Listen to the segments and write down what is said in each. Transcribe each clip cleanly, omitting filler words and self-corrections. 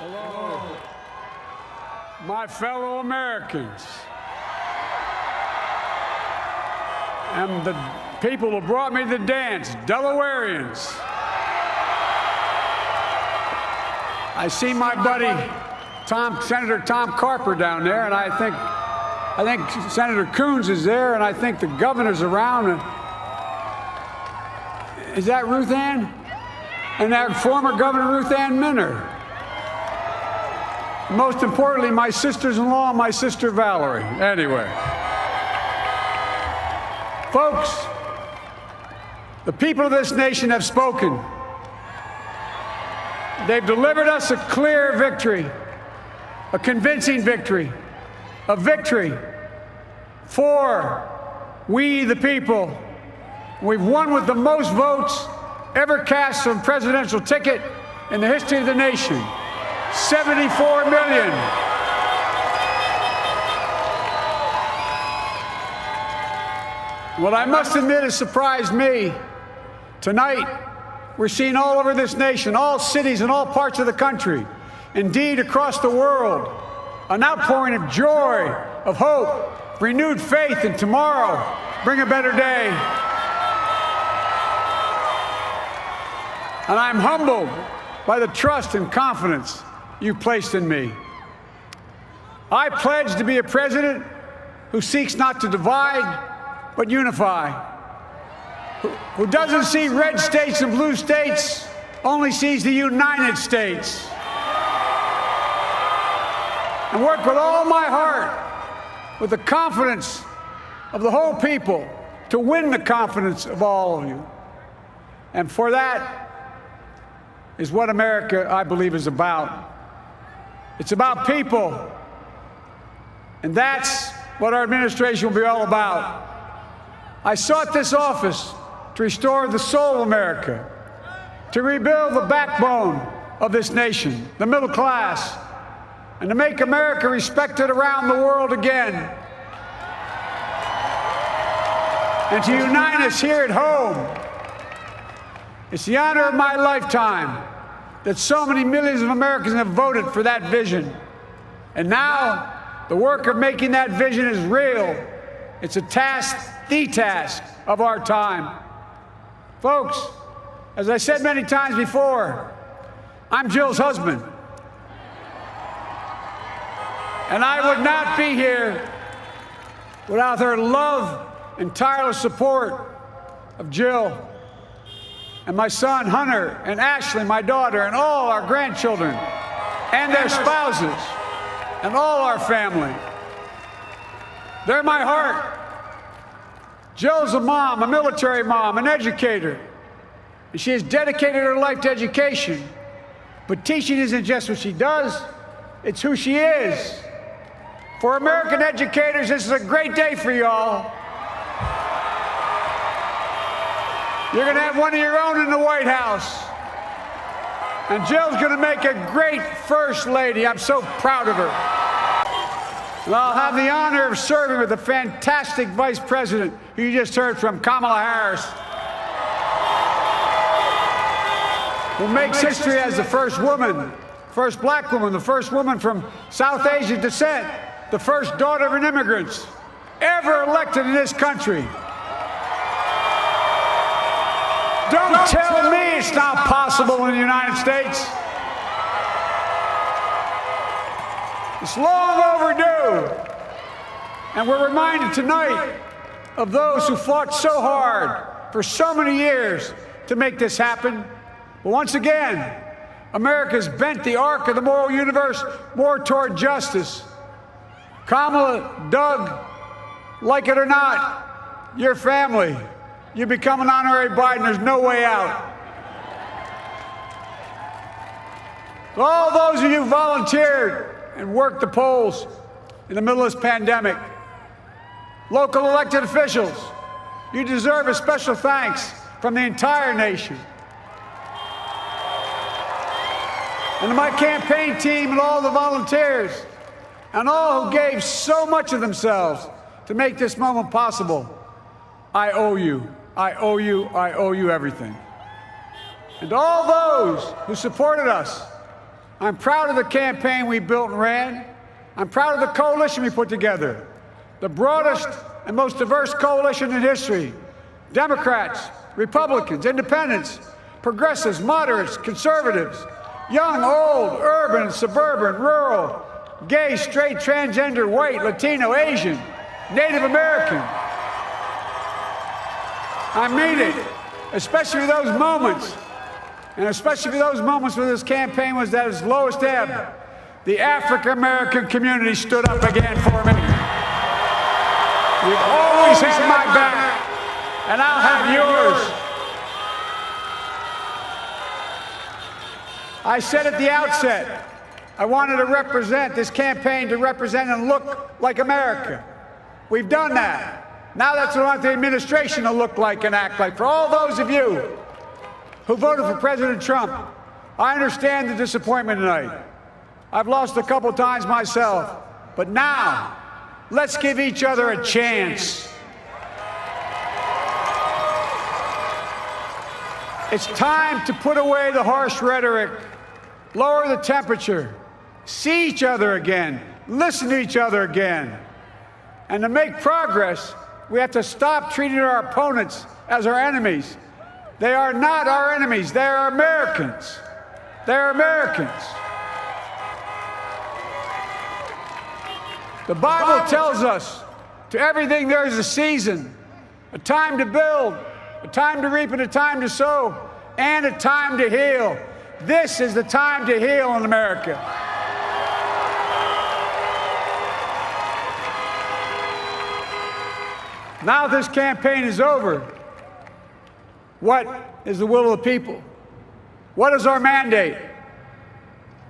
Hello, my fellow Americans, and the people who brought me to the dance, Delawareans. I see my buddy, Senator Tom Carper down there, and I think Senator Coons is there, and I think the governor's around. Is that Ruth Ann? And that former Governor Ruth Ann Minner. Most importantly, my sisters-in-law, my sister Valerie. Anyway. Folks, the people of this nation have spoken. They've delivered us a clear victory, a convincing victory, a victory for we the people. We've won with the most votes ever cast on a presidential ticket in the history of the nation. 74 million. What I must admit has surprised me. Tonight, we're seeing all over this nation, all cities and all parts of the country, indeed across the world, an outpouring of joy, of hope, renewed faith in tomorrow, bring a better day. And I'm humbled by the trust and confidence you placed in me. I pledge to be a president who seeks not to divide, but unify, who doesn't see red states and blue states, only sees the United States, and work with all my heart, with the confidence of the whole people, to win the confidence of all of you. And for that is what America, I believe, is about. It's about people. And that's what our administration will be all about. I sought this office to restore the soul of America, to rebuild the backbone of this nation, the middle class, and to make America respected around the world again, and to unite us here at home. It's the honor of my lifetime that so many millions of Americans have voted for that vision. And now, the work of making that vision is real. It's a task, the task of our time. Folks, as I said many times before, I'm Jill's husband. And I would not be here without her love and tireless support of Jill and my son Hunter and Ashley, my daughter, and all our grandchildren and their spouses and all our family. They're my heart. Jill's a mom, a military mom, an educator. And she has dedicated her life to education. But teaching isn't just what she does, it's who she is. For American educators, this is a great day for y'all. You're going to have one of your own in the White House. And Jill's going to make a great First Lady. I'm so proud of her. And I'll have the honor of serving with the fantastic Vice President who you just heard from, Kamala Harris, who makes history as the first woman, first black woman, the first woman from South Asian descent, the first daughter of an immigrant ever elected in this country. Don't tell me it's not possible in the United States. It's long overdue. And we're reminded tonight of those who fought so hard for so many years to make this happen. But once again, America's bent the arc of the moral universe more toward justice. Kamala, Doug, like it or not, your family, you become an honorary Biden, there's no way out. All those of you who volunteered and worked the polls in the middle of this pandemic, local elected officials, you deserve a special thanks from the entire nation. And to my campaign team and all the volunteers, and all who gave so much of themselves to make this moment possible, I owe you. I owe you, I owe you everything. And all those who supported us I'm proud of the campaign we built and ran. I'm proud of the coalition we put together, the broadest and most diverse coalition in history. Democrats, Republicans, independents, progressives, moderates, conservatives, young, old, urban, suburban, rural, gay, straight, transgender, white, Latino, Asian, Native American. I mean it, especially for those moments, and especially for those moments when this campaign was at its lowest ebb. The African American community stood up again for me. You've always had my back, and I'll have yours. I said at the outset, I wanted to represent this campaign to represent and look like America. We've done that. Now that's what I want the administration to look like and act like. For all those of you who voted for President Trump, I understand the disappointment tonight. I've lost a couple times myself, but now let's give each other a chance. It's time to put away the harsh rhetoric, lower the temperature, see each other again, listen to each other again. And to make progress, we have to stop treating our opponents as our enemies. They are not our enemies. They are Americans. They are Americans. The Bible tells us, to everything there is a season, a time to build, a time to reap, and a time to sow, and a time to heal. This is the time to heal in America. Now this campaign is over. What is the will of the people? What is our mandate?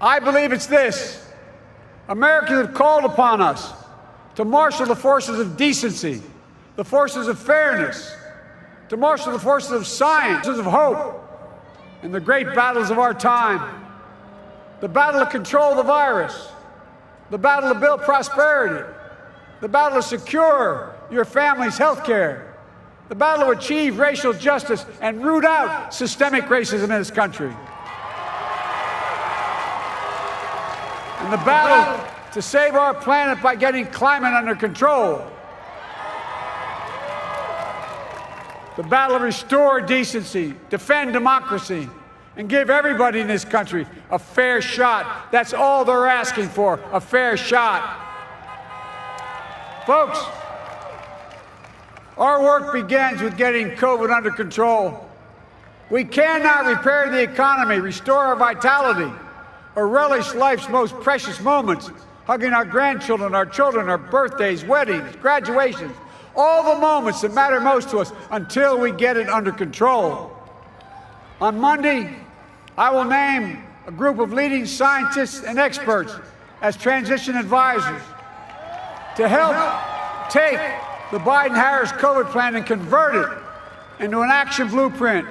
I believe it's this. Americans have called upon us to marshal the forces of decency, the forces of fairness, to marshal the forces of science, of hope, in the great battles of our time. The battle to control the virus, the battle to build prosperity, the battle to secure your family's health care, the battle to achieve racial justice and root out systemic racism in this country. And the battle to save our planet by getting climate under control. The battle to restore decency, defend democracy, and give everybody in this country a fair shot. That's all they're asking for, a fair shot. Folks, our work begins with getting COVID under control. We cannot repair the economy, restore our vitality, or relish life's most precious moments, hugging our grandchildren, our children, our birthdays, weddings, graduations, all the moments that matter most to us, until we get it under control. On Monday, I will name a group of leading scientists and experts as transition advisors to help take the Biden-Harris COVID plan and convert it into an action blueprint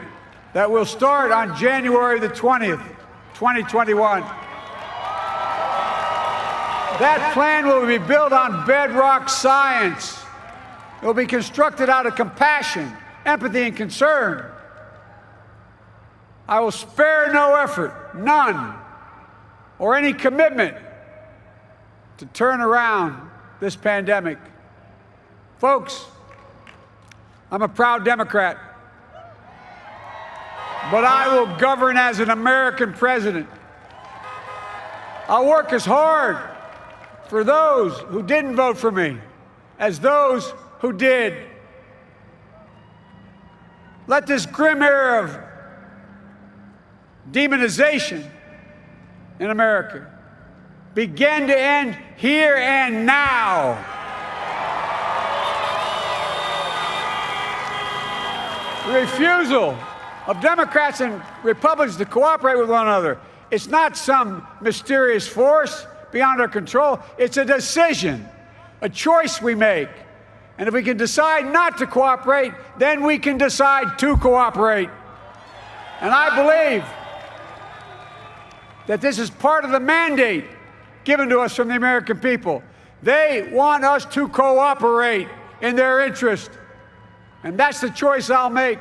that will start on January the 20th, 2021. That plan will be built on bedrock science. It will be constructed out of compassion, empathy, and concern. I will spare no effort, none, or any commitment to turn around this pandemic. Folks, I'm a proud Democrat, but I will govern as an American president. I'll work as hard for those who didn't vote for me as those who did. Let this grim era of demonization in America begin to end here and now. The refusal of Democrats and Republicans to cooperate with one another, it's not some mysterious force beyond our control. It's a decision, a choice we make. And if we can decide not to cooperate, then we can decide to cooperate. And I believe that this is part of the mandate given to us from the American people. They want us to cooperate in their interest. And that's the choice I'll make.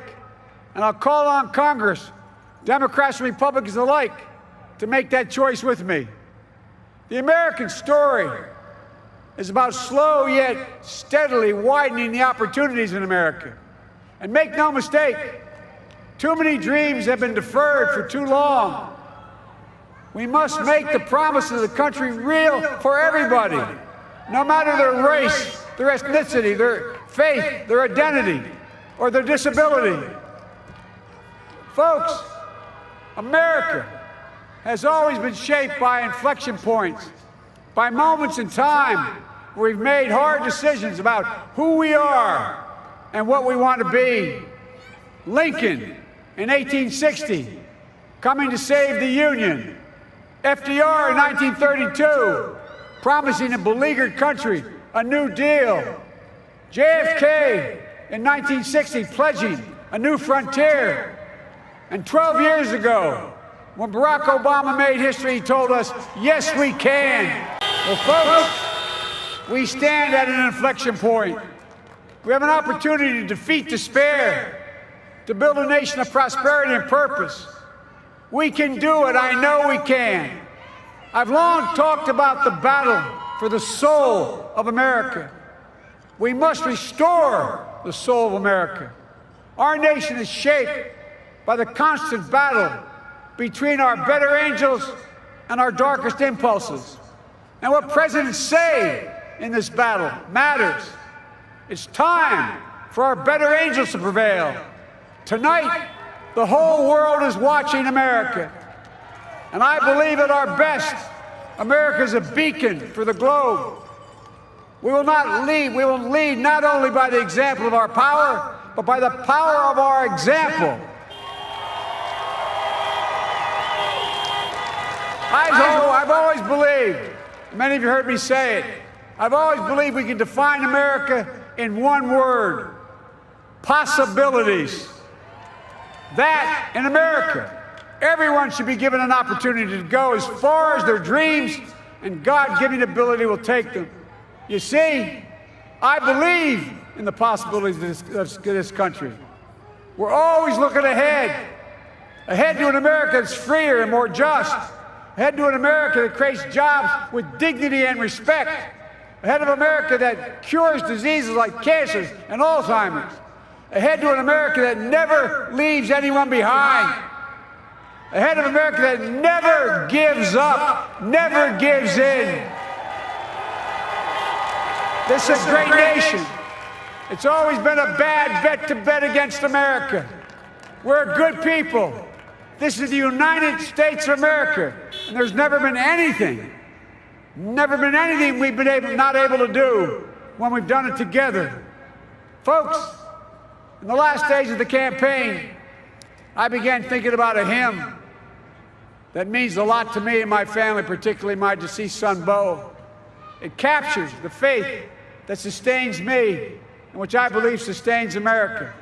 And I'll call on Congress, Democrats and Republicans alike, to make that choice with me. The American story is about slow yet steadily widening the opportunities in America. And make no mistake, too many dreams have been deferred for too long. We must make the promises of the country real for everybody, no matter their race, their ethnicity, their faith, their identity, or their disability. Folks, America has always been shaped by inflection points, by moments in time where we've made hard decisions about who we are and what we want to be. Lincoln in 1860, coming to save the Union. FDR in 1932, promising a beleaguered country a new deal. JFK in 1960, pledging a new frontier. And 12 years ago, when Barack Obama made history, he told us, yes, we can. Well, folks, we stand at an inflection point. We have an opportunity to defeat despair, to build a nation of prosperity and purpose. We can do it. I know we can. I've long talked about the battle for the soul of America. We must restore the soul of America. Our nation is shaped by the constant battle between our better angels and our darkest impulses. And what presidents say in this battle matters. It's time for our better angels to prevail. Tonight, the whole world is watching America. And I believe at our best, America is a beacon for the globe. We will lead not only by the example of our power, but by the power of our example. I've always believed, many of you heard me say it, I've always believed we can define America in one word: possibilities. That in America, everyone should be given an opportunity to go as far as their dreams and God-given ability will take them. You see, I believe in the possibilities of this country. We're always looking ahead to an America that's freer and more just, ahead to an America that creates jobs with dignity and respect, ahead of America that cures diseases like cancer and Alzheimer's, ahead to an America that never leaves anyone behind, ahead of America that never gives up, never gives in. This is a great nation. It's always been a bad bet to bet against America. We're good people. This is the United States of America, and there's never been anything we've been not able to do when we've done it together. Folks, in the last days of the campaign, I began thinking about a hymn that means a lot to me and my family, particularly my deceased son, Bo. It captures the faith that sustains me and which I believe sustains America.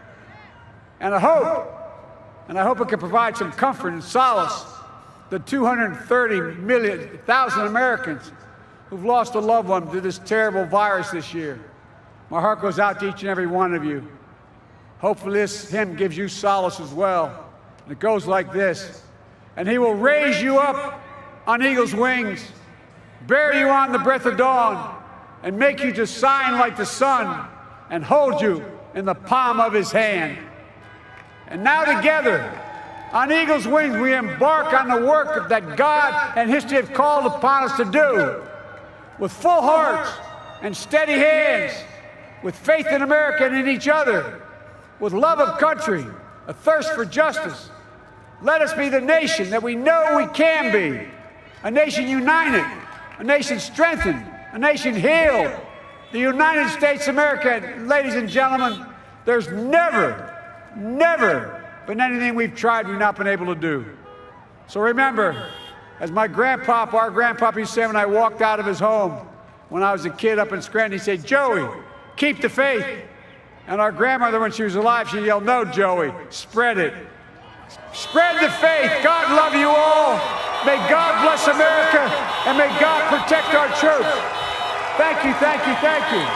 And I hope it can provide some comfort and solace to 230,000 Americans who've lost a loved one to this terrible virus this year. My heart goes out to each and every one of you. Hopefully this hymn gives you solace as well. And it goes like this: and he will raise you up on eagle's wings, bear you on the breath of dawn, and make you to shine like the sun, and hold you in the palm of his hand. And now together, on eagle's wings, we embark on the work that God and history have called upon us to do, with full hearts and steady hands, with faith in America and in each other, with love of country, a thirst for justice. Let us be the nation that we know we can be, a nation united, a nation strengthened, a nation healed. The United States of America, ladies and gentlemen, there's never been anything we've tried we've not been able to do. So remember, as our grandpapa used to say when I walked out of his home when I was a kid up in Scranton, he said, "Joey, keep the faith." And our grandmother, when she was alive, she yelled, "No, Joey, spread it. Spread the faith. God love you all. May God bless America, and may God protect our troops." Thank you, thank you, thank you.